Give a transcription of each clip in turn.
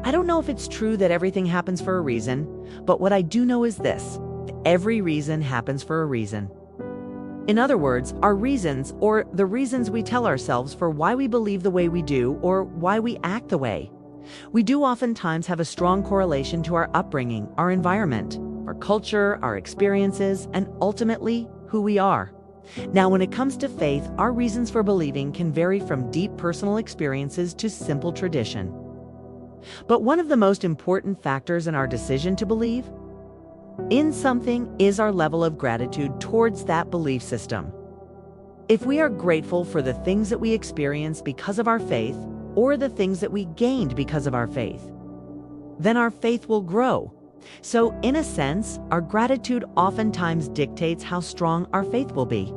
I don't know if it's true that everything happens for a reason, but what I do know is this: every reason happens for a reason. In other words, our reasons, or the reasons we tell ourselves for why we believe the way we do or why we act the way we do, oftentimes have a strong correlation to our upbringing, our environment, our culture, our experiences, and ultimately, who we are. Now, when it comes to faith, our reasons for believing can vary from deep personal experiences to simple tradition. But one of the most important factors in our decision to believe in something is our level of gratitude towards that belief system. If we are grateful for the things that we experience because of our faith, or the things that we gained because of our faith, then our faith will grow. So, in a sense, our gratitude oftentimes dictates how strong our faith will be.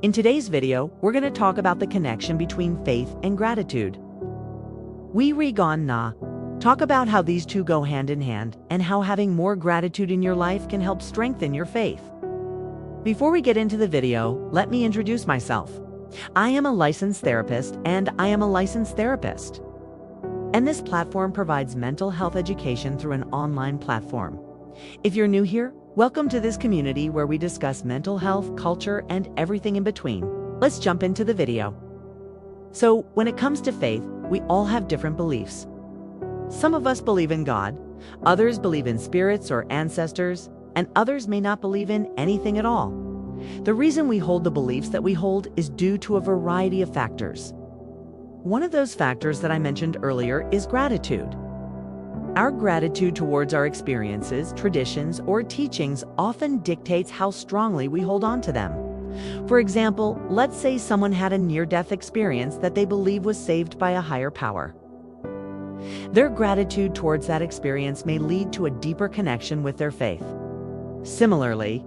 In today's video, we're going to talk about the connection between faith and gratitude. We talk about how these two go hand in hand and how having more gratitude in your life can help strengthen your faith. Before we get into the video, let me introduce myself. I am a licensed therapist, and I am a licensed therapist. And this platform provides mental health education through an online platform. If you're new here, welcome to this community where we discuss mental health, culture, and everything in between. Let's jump into the video. So, when it comes to faith, we all have different beliefs. Some of us believe in God, others believe in spirits or ancestors, and others may not believe in anything at all. The reason we hold the beliefs that we hold is due to a variety of factors. One of those factors that I mentioned earlier is gratitude. Our gratitude towards our experiences, traditions, or teachings often dictates how strongly we hold on to them. For example, let's say someone had a near-death experience that they believe was saved by a higher power. Their gratitude towards that experience may lead to a deeper connection with their faith. Similarly,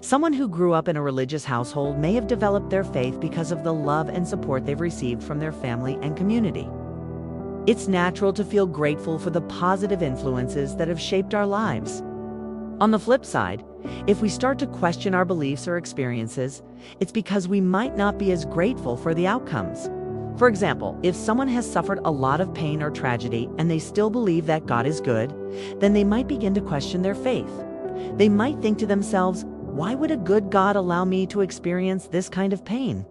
someone who grew up in a religious household may have developed their faith because of the love and support they've received from their family and community. It's natural to feel grateful for the positive influences that have shaped our lives. On the flip side, if we start to question our beliefs or experiences, it's because we might not be as grateful for the outcomes. For example, if someone has suffered a lot of pain or tragedy and they still believe that God is good, then they might begin to question their faith. They might think to themselves, why would a good God allow me to experience this kind of pain?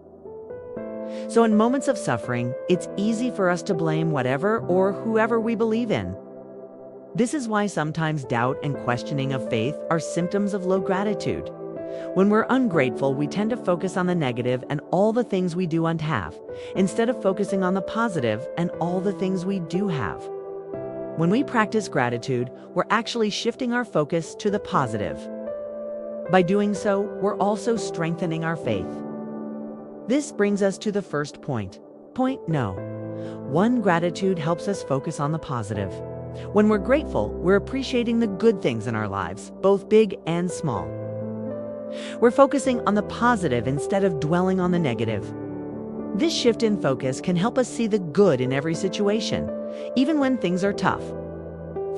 So in moments of suffering, it's easy for us to blame whatever or whoever we believe in. This is why sometimes doubt and questioning of faith are symptoms of low gratitude. When we're ungrateful, we tend to focus on the negative and all the things we do and have, instead of focusing on the positive and all the things we do have. When we practice gratitude, we're actually shifting our focus to the positive. By doing so, we're also strengthening our faith. This brings us to the first point. Point No. 1. Gratitude helps us focus on the positive. When we're grateful, we're appreciating the good things in our lives, both big and small. We're focusing on the positive instead of dwelling on the negative. This shift in focus can help us see the good in every situation, even when things are tough.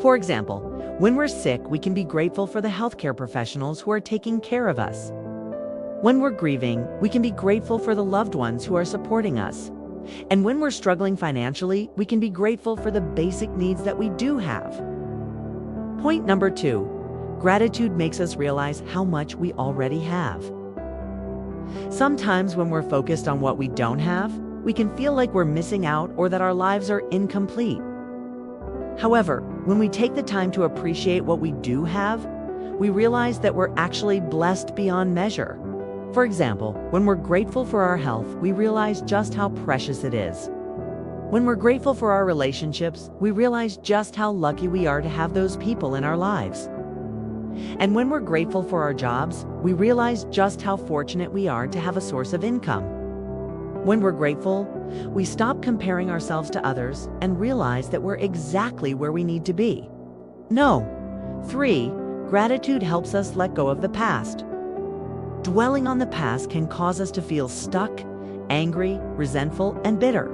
For example, when we're sick, we can be grateful for the healthcare professionals who are taking care of us. When we're grieving, we can be grateful for the loved ones who are supporting us. And when we're struggling financially, we can be grateful for the basic needs that we do have. Point number 2. Gratitude makes us realize how much we already have. Sometimes when we're focused on what we don't have, we can feel like we're missing out or that our lives are incomplete. However, when we take the time to appreciate what we do have, we realize that we're actually blessed beyond measure. For example, when we're grateful for our health, we realize just how precious it is. When we're grateful for our relationships, we realize just how lucky we are to have those people in our lives. And when we're grateful for our jobs, we realize just how fortunate we are to have a source of income. When we're grateful, we stop comparing ourselves to others and realize that we're exactly where we need to be. No. 3. Gratitude helps us let go of the past. Dwelling on the past can cause us to feel stuck, angry, resentful, and bitter.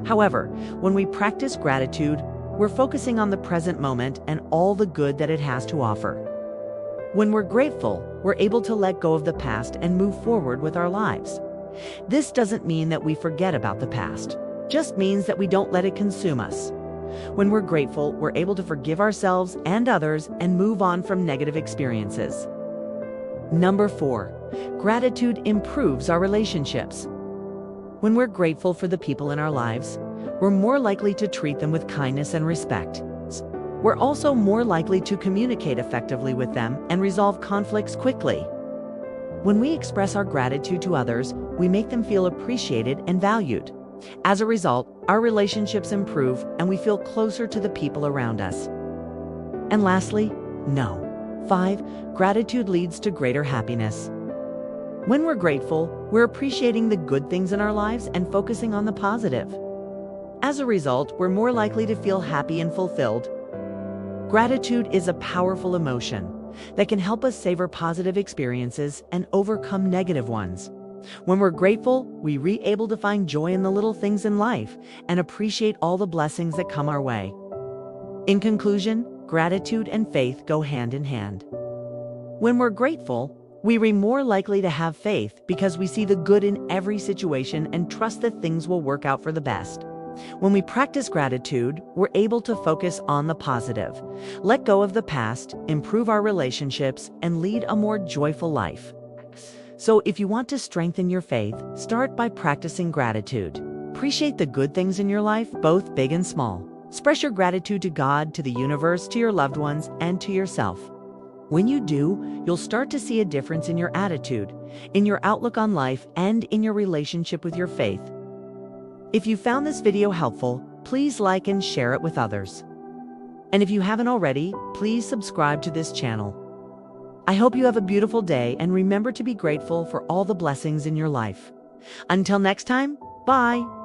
However, when we practice gratitude, we're focusing on the present moment and all the good that it has to offer. When we're grateful, we're able to let go of the past and move forward with our lives. This doesn't mean that we forget about the past, just means that we don't let it consume us. When we're grateful, we're able to forgive ourselves and others and move on from negative experiences. Number 4, gratitude improves our relationships. When we're grateful for the people in our lives, we're more likely to treat them with kindness and respect. We're also more likely to communicate effectively with them and resolve conflicts quickly. When we express our gratitude to others, we make them feel appreciated and valued. As a result, our relationships improve and we feel closer to the people around us. And lastly, 5, gratitude leads to greater happiness. When we're grateful, we're appreciating the good things in our lives and focusing on the positive. As a result, we're more likely to feel happy and fulfilled. Gratitude is a powerful emotion that can help us savor positive experiences and overcome negative ones. When we're grateful, we're able to find joy in the little things in life and appreciate all the blessings that come our way. In conclusion, gratitude and faith go hand in hand. When we're grateful, we're more likely to have faith because we see the good in every situation and trust that things will work out for the best. When we practice gratitude, we're able to focus on the positive, let go of the past, improve our relationships, and lead a more joyful life. So if you want to strengthen your faith, start by practicing gratitude. Appreciate the good things in your life, both big and small. Express your gratitude to God, to the universe, to your loved ones, and to yourself. When you do, you'll start to see a difference in your attitude, in your outlook on life, and in your relationship with your faith. If you found this video helpful, please like and share it with others. And if you haven't already, please subscribe to this channel. I hope you have a beautiful day and remember to be grateful for all the blessings in your life. Until next time, bye.